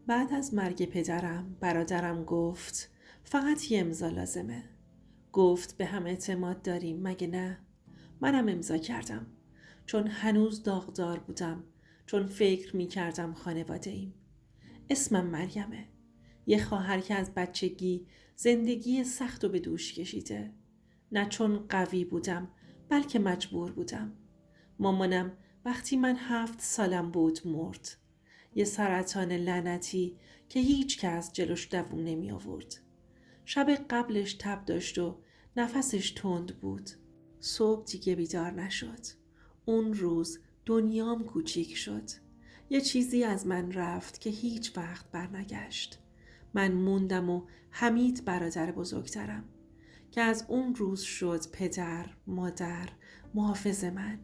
بعد از مرگ پدرم برادرم گفت فقط یه امضا لازمه. گفت به هم اعتماد داریم مگه نه؟ منم امضا کردم چون هنوز داغدار بودم، چون فکر می کردم خانواده ایم. اسمم مریمه، یه خواهر که از بچگی زندگی سخت و به دوش کشیده. نه چون قوی بودم بلکه مجبور بودم. مامانم وقتی من 7 سالم بود مرد. یه سرطان لعنتی که هیچ کس جلوش دووم نمی آورد. شب قبلش تب داشت و نفسش تند بود. صبح دیگه بیدار نشد. اون روز دنیام کوچیک شد. یه چیزی از من رفت که هیچ وقت برنگشت. من موندم و حمید برادر بزرگترم که از اون روز شد پدر، مادر، محافظ من.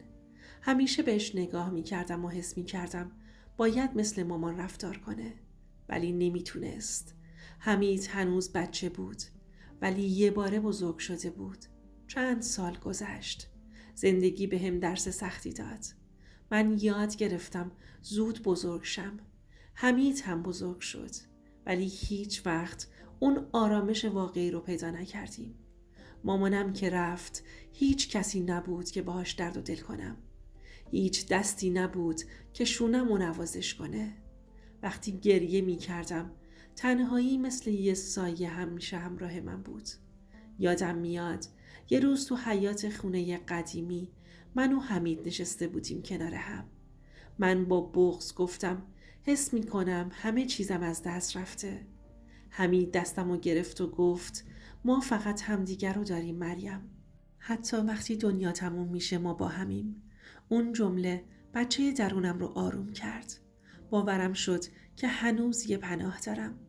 همیشه بهش نگاه می کردم و حس می کردم باید مثل مامان رفتار کنه، ولی نمیتونست. حمید هنوز بچه بود ولی یه باره بزرگ شده بود. چند سال گذشت. زندگی به هم درس سختی داد. من یاد گرفتم زود بزرگ شم. حمید هم بزرگ شد ولی هیچ وقت اون آرامش واقعی رو پیدا نکردیم. مامانم که رفت هیچ کسی نبود که باهاش درد و دل کنم. هیچ دستی نبود که شونم و نوازش کنه. وقتی گریه می کردم تنهایی مثل یه سایه همیشه همراه من بود. یادم میاد یه روز تو حیاط خونه قدیمی من و حمید نشسته بودیم کنار هم. من با بغض گفتم حس می کنم همه چیزم از دست رفته. حمید دستم رو گرفت و گفت ما فقط همدیگر رو داریم مریم. حتی وقتی دنیا تموم میشه ما با همیم. اون جمله بچه درونم رو آروم کرد. باورم شد که هنوز یه پناه دارم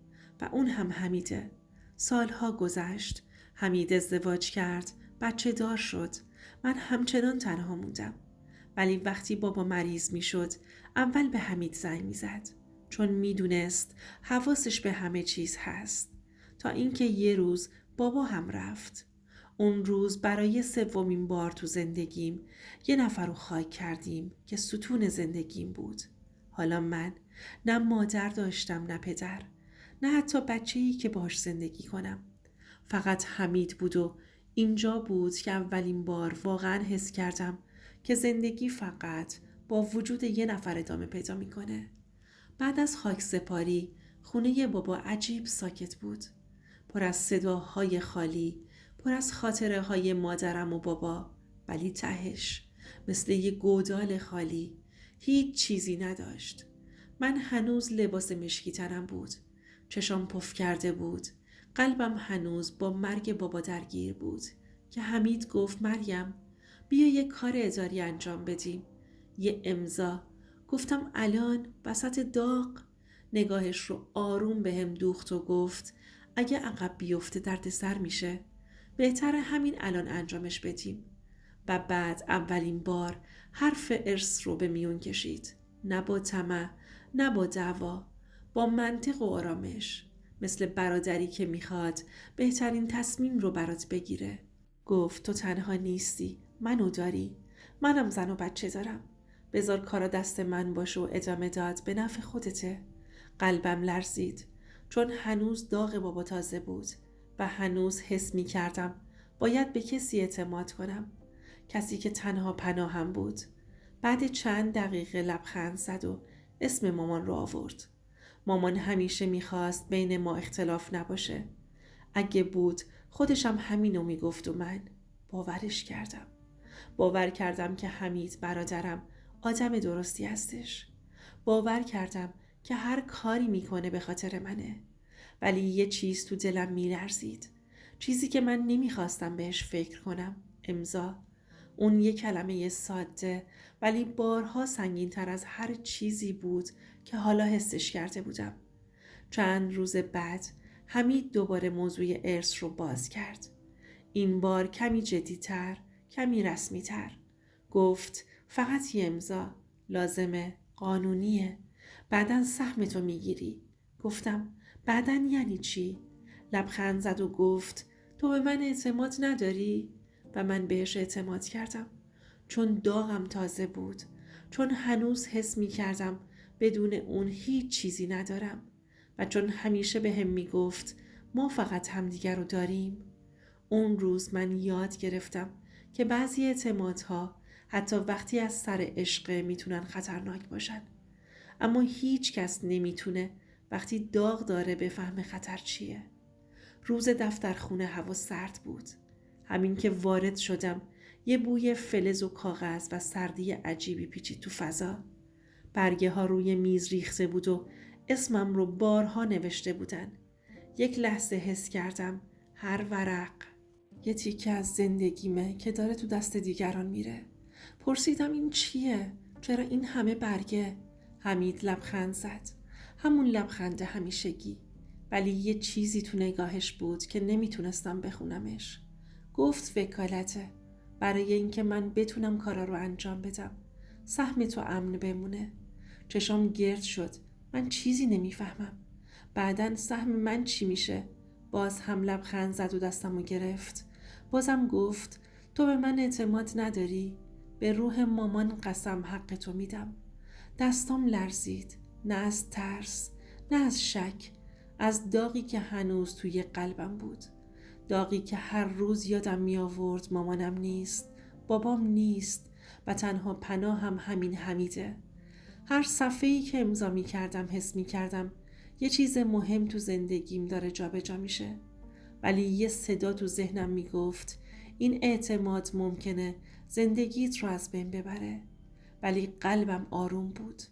و اون هم حمیده. سالها گذشت. حمید ازدواج کرد. بچه دار شد. من همچنان تنها موندم. ولی وقتی بابا مریض می شد اول به حمید زنگ می زد. چون می دونست حواسش به همه چیز هست. تا اینکه یه روز بابا هم رفت. اون روز برای 3مین بار تو زندگیم یه نفر رو خاک کردیم که ستون زندگیم بود. حالا من نه مادر داشتم نه پدر، نه حتی بچه‌ای که باش زندگی کنم. فقط حمید بود و اینجا بود که اولین بار واقعا حس کردم که زندگی فقط با وجود یه نفر ادامه پیدا میکنه. بعد از خاک سپاری خونه بابا عجیب ساکت بود. پر از صداهای خالی، پر از خاطره های مادرم و بابا، ولی تهش مثل یه گودال خالی هیچ چیزی نداشت. من هنوز لباس مشکی تنم بود. چشام پف کرده بود. قلبم هنوز با مرگ بابا درگیر بود که حمید گفت مریم بیا یه کار اداری انجام بدیم. یه امضا. گفتم الان وسط داغ؟ نگاهش رو آروم بهم دوخت و گفت اگه عقب بیفته درد سر میشه. بهتره همین الان انجامش بدیم. و بعد اولین بار حرف ارث رو به میون کشید. نه با طمع، نه با دعوا، با منطق و آرامش. مثل برادری که میخواد بهترین تصمیم رو برات بگیره. گفت تو تنها نیستی، منو داری. منم زن و بچه دارم. بذار کارا دست من باشه و ادامه داد به نفع خودته. قلبم لرزید چون هنوز داغ بابا تازه بود و هنوز حس می کردم باید به کسی اعتماد کنم. کسی که تنها پناهم بود. بعد چند دقیقه لبخند زد و اسم مامان رو آورد. مامان همیشه میخواست بین ما اختلاف نباشه. اگه بود خودشم همینو میگفت و من باورش کردم. باور کردم که حمید برادرم آدم درستی هستش. باور کردم که هر کاری میکنه به خاطر منه. ولی یه چیز تو دلم میلرزید. چیزی که من نمیخواستم بهش فکر کنم. امضا. اون یه کلمه ساده ولی بارها سنگین تر از هر چیزی بود که حالا حسش کرده بودم. چند روز بعد حمید دوباره موضوع ارث رو باز کرد. این بار کمی جدی‌تر، کمی رسمی‌تر. گفت فقط یه امضا لازمه، قانونیه. بعدن سهمتو میگیری. گفتم بعدن یعنی چی؟ لبخند زد و گفت تو به من اعتماد نداری؟ و من بهش اعتماد کردم. چون داغم تازه بود. چون هنوز حس می کردم بدون اون هیچ چیزی ندارم. و چون همیشه به هم می گفت ما فقط همدیگر رو داریم، اون روز من یاد گرفتم که بعضی اعتمادها حتی وقتی از سر عشق میتونن خطرناک باشن. اما هیچ کس نمیتونه وقتی داغ داره بفهم خطر چیه. روز دفترخونه هوا سرد بود. همین که وارد شدم یه بوی فلز و کاغذ و سردی عجیبی پیچید تو فضا. برگه ها روی میز ریخته بود و اسمم رو بارها نوشته بودن. یک لحظه حس کردم هر ورق یه تیکه از زندگیمه که داره تو دست دیگران میره. پرسیدم این چیه؟ چرا این همه برگه؟ حمید لبخند زد. همون لبخند همیشگی. ولی یه چیزی تو نگاهش بود که نمیتونستم بخونمش. گفت وکالته. برای اینکه من بتونم کارا رو انجام بدم. سهم تو امن بمونه. چشام گرد شد. من چیزی نمیفهمم. بعدن سهم من چی میشه؟ باز هم لبخند زد و دستمو گرفت. بازم گفت تو به من اعتماد نداری؟ به روح مامان قسم حق تو میدم. دستام لرزید. نه از ترس، نه از شک، از داغی که هنوز توی قلبم بود. داغی که هر روز یادم می آورد مامانم نیست، بابام نیست و تنها پناهم همین حمیده. هر صفحه‌ای که امضا می کردم حس می کردم یه چیز مهم تو زندگیم داره جابجا میشه. ولی یه صدا تو ذهنم می گفت این اعتماد ممکنه زندگیت رو از بین ببره. ولی قلبم آروم بود.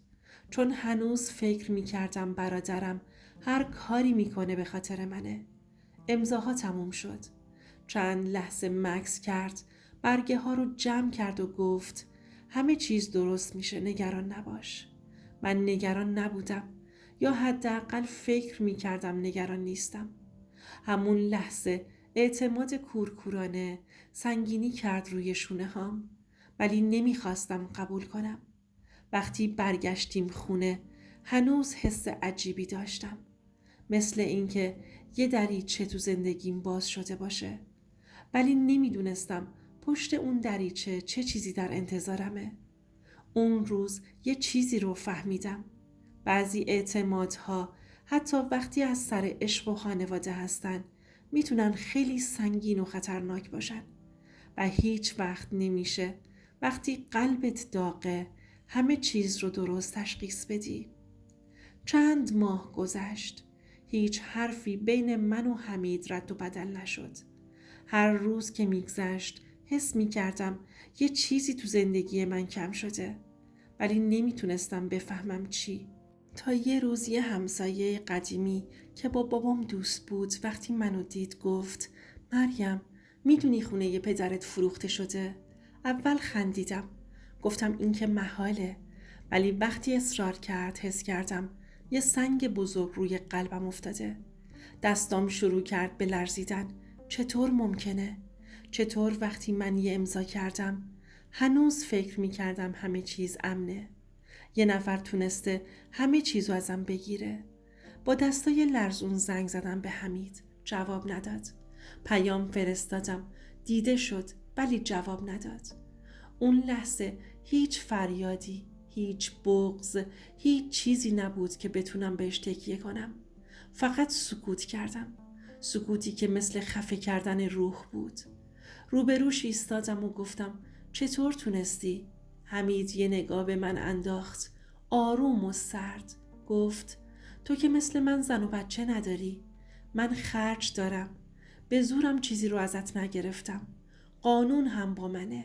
چون هنوز فکر می کردم برادرم هر کاری میکنه به خاطر منه. امضاها تموم شد. چند لحظه مکث کرد. برگه ها رو جمع کرد و گفت همه چیز درست میشه، نگران نباش. من نگران نبودم، یا حداقل فکر میکردم نگران نیستم. همون لحظه اعتماد کورکورانه سنگینی کرد روی شونه هام. ولی نمیخواستم قبول کنم. وقتی برگشتیم خونه هنوز حس عجیبی داشتم. مثل اینکه یه دریچه تو زندگیم باز شده باشه. ولی نمیدونستم پشت اون دریچه چه چیزی در انتظارمه. اون روز یه چیزی رو فهمیدم. بعضی اعتمادها حتی وقتی از سر عشق و خانواده هستن میتونن خیلی سنگین و خطرناک باشن و هیچ وقت نمیشه وقتی قلبت داغه همه چیز رو درست تشخیص بدی. چند ماه گذشت. هیچ حرفی بین من و حمید رد و بدل نشد. هر روز که میگذشت حس میکردم یه چیزی تو زندگی من کم شده. ولی نمیتونستم بفهمم چی. تا یه روز یه همسایه قدیمی که با بابام دوست بود وقتی منو دید گفت مریم میدونی خونه ی پدرت فروخته شده؟ اول خندیدم. گفتم این که محاله. ولی وقتی اصرار کرد حس کردم یه سنگ بزرگ روی قلبم افتاده. دستام شروع کرد به لرزیدن. چطور ممکنه؟ چطور وقتی من یه امضا کردم هنوز فکر میکردم همه چیز امنه؟ یه نفر تونسته همه چیزو ازم بگیره. با دستای لرزون زنگ زدم به حمید. جواب نداد. پیام فرستادم. دیده شد ولی جواب نداد. اون لحظه هیچ فریادی، هیچ بغض، هیچ چیزی نبود که بتونم بهش تکیه کنم. فقط سکوت کردم. سکوتی که مثل خفه کردن روح بود. روبروش ایستادم و گفتم چطور تونستی؟ حمید یه نگاه به من انداخت. آروم و سرد. گفت تو که مثل من زن و بچه نداری. من خرج دارم. به زورم چیزی رو ازت نگرفتم. قانون هم با منه.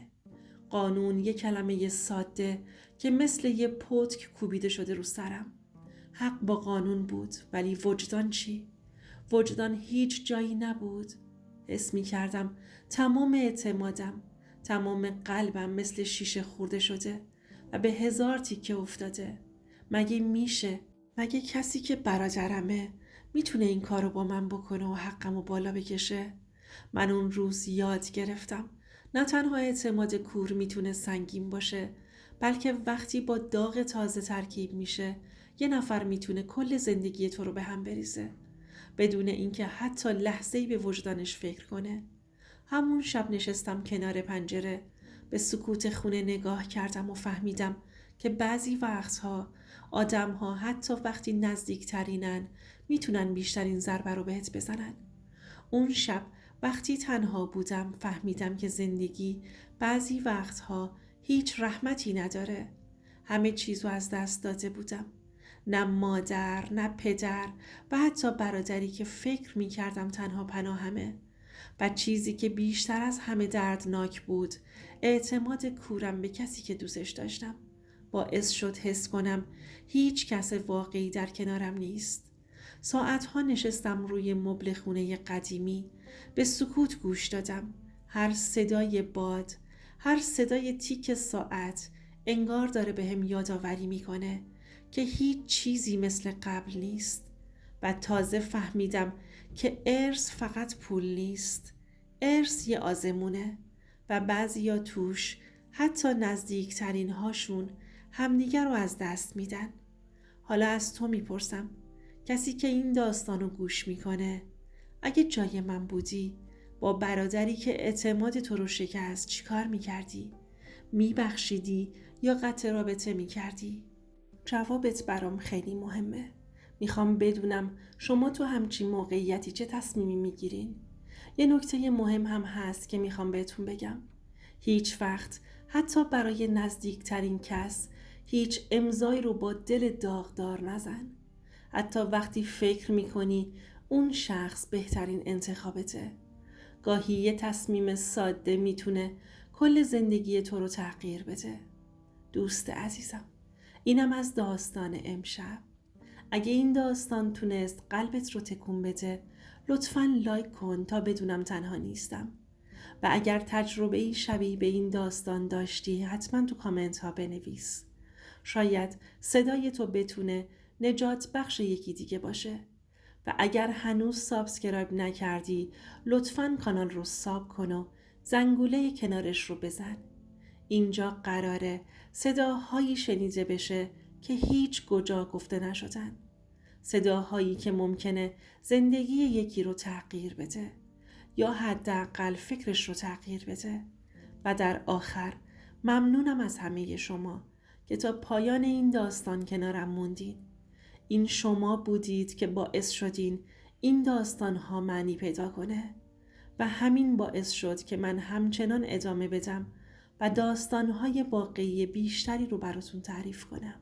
قانون یه کلمه ساده که مثل یه پتک کوبیده شده رو سرم. حق با قانون بود ولی وجدان چی؟ وجدان هیچ جایی نبود. حس می کردم تمام اعتمادم، تمام قلبم مثل شیشه خورده شده و به هزار تیکه افتاده. مگه میشه؟ مگه کسی که برادرمه میتونه این کارو با من بکنه و حقمو بالا بکشه؟ من اون روز یاد گرفتم نه تنها اعتماد کور میتونه سنگین باشه، بلکه وقتی با داغ تازه ترکیب میشه یه نفر میتونه کل زندگی تو رو به هم بریزه بدون اینکه حتی لحظه‌ای به وجدانش فکر کنه. همون شب نشستم کنار پنجره، به سکوت خونه نگاه کردم و فهمیدم که بعضی وقتها آدم ها حتی وقتی نزدیکترینن میتونن بیشترین ضربه رو بهت بزنن. اون شب وقتی تنها بودم فهمیدم که زندگی بعضی وقتها هیچ رحمتی نداره. همه چیز رو از دست داده بودم. نه مادر، نه پدر و حتی برادری که فکر میکردم تنها پناهمه. و چیزی که بیشتر از همه دردناک بود، اعتماد کورم به کسی که دوستش داشتم. باعث شد حس کنم هیچ کس واقعی در کنارم نیست. ساعتها نشستم روی مبل خونه قدیمی، به سکوت گوش دادم. هر صدای باد، هر صدای تیک ساعت انگار داره بهم یادآوری میکنه که هیچ چیزی مثل قبل نیست. و تازه فهمیدم که ارث فقط پول نیست. ارث یه آزمونه و بعضیا توش حتی نزدیکترین هاشون همدیگر رو از دست میدن. حالا از تو میپرسم، کسی که این داستان رو گوش میکنه، اگه جای من بودی با برادری که اعتماد تو رو شکست چیکار میکردی؟ میبخشیدی یا قطع رابطه میکردی؟ جوابت برام خیلی مهمه. میخوام بدونم شما تو همچین موقعیتی چه تصمیمی میگیرین؟ یه نکته مهم هم هست که میخوام بهتون بگم. هیچ وقت حتی برای نزدیکترین کس هیچ امضایی رو با دل داغدار نزن. حتی وقتی فکر میکنی اون شخص بهترین انتخابته. گاهی یه تصمیم ساده میتونه کل زندگی تو رو تغییر بده. دوست عزیزم، اینم از داستان امشب. اگه این داستان تونست قلبت رو تکون بده، لطفاً لایک کن تا بدونم تنها نیستم. و اگر تجربه‌ای شبیه به این داستان داشتی حتما تو کامنت ها بنویس. شاید صدای تو بتونه نجات بخش یکی دیگه باشه. و اگر هنوز سابسکرایب نکردی لطفاً کانال رو ساب کن و زنگوله کنارش رو بزن. اینجا قراره صداهایی شنیده بشه که هیچ کجا گفته نشدن. صداهایی که ممکنه زندگی یکی رو تغییر بده یا حداقل فکرش رو تغییر بده. و در آخر ممنونم از همه شما که تا پایان این داستان کنارم موندین. این شما بودید که باعث شدین این داستان ها معنی پیدا کنه و همین باعث شد که من همچنان ادامه بدم و داستان های واقعی بیشتری رو براتون تعریف کنم.